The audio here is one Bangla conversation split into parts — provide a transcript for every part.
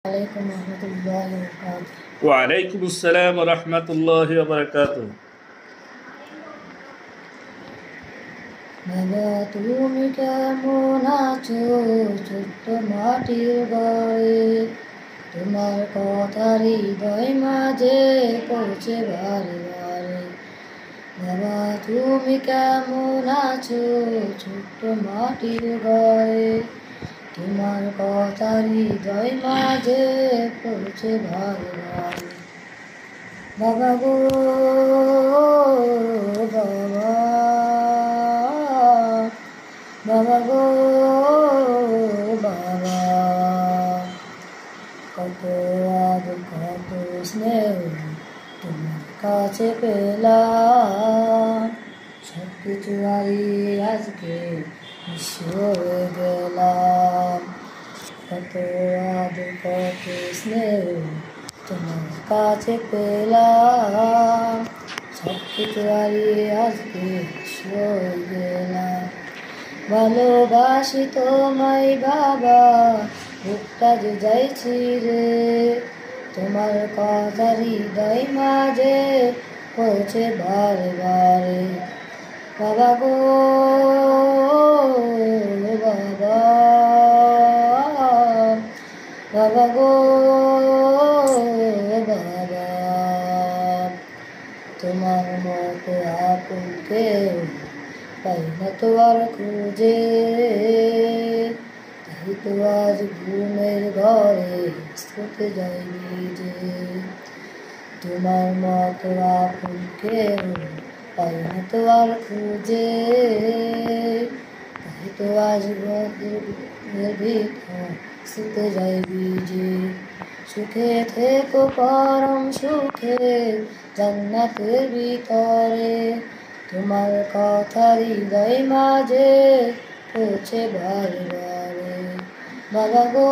عليكم ورحمة الله وبركاته। ওয়ালাইকুম আসসালাম ওয়া রাহমাতুল্লাহি ওয়া বারাকাতুহু। বাবা তুমি কেমন আছো ছোট্ট মাটির ঘরে, তোমার কথা হৃদয় মাঝে পৌঁছে বারে বারে। বাবা তুমি কেমন আছো ছোট্ট মাটির ঘরে, তোমার কথা হৃদয় মাঝে পৌঁছে বারে বারে। বাবা গো বাবা, বাবা গো বাবা, কত আদর কত স্নেহ তোমার কাছে পেলাম, সব কিছু হারিয়ে আজকে নিঃস্ব হয়ে গেলাম। কত আদর কত স্নেহ তোমার কাছে পেলাম, সব কিছু হারিয়ে আজকে নিঃস্ব হয়ে গেলাম। ভালোবাসি তোমায় বাবা, বুকটা জুড়াইছি রে, তোমার কথা হৃদয় মাঝে পৌঁছে বারে বারে। বাবা গো বাবা, বাবা গো বাবা, তোমার মতো আপন কেউ পাই না তো আর খুঁজে, তাই তো আজ ঘুমের ঘরে শুতে যাইনি যে। তোমার মতো আপন কেউ পাই না তো আর খুঁজে, তাই তো আজ ঘরের ভিতর শুতে যাইবি যে। সুখে থেকো পরম সুখে জান্নাতের ভিতরে, তোমার কথা হৃদয় মাঝে পৌঁছে বারে বারে। বাবা গো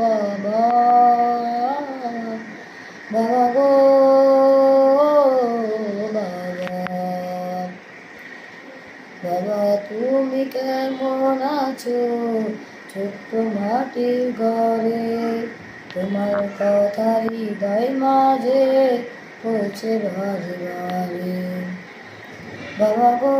বাবা, বাবা গো বাবা, বাবা তুমি কেমন আছো ছোট্ট মাটির ঘরে, তোমার কথা হৃদয় মাঝে পৌঁছে বারে বারে। বাবা গো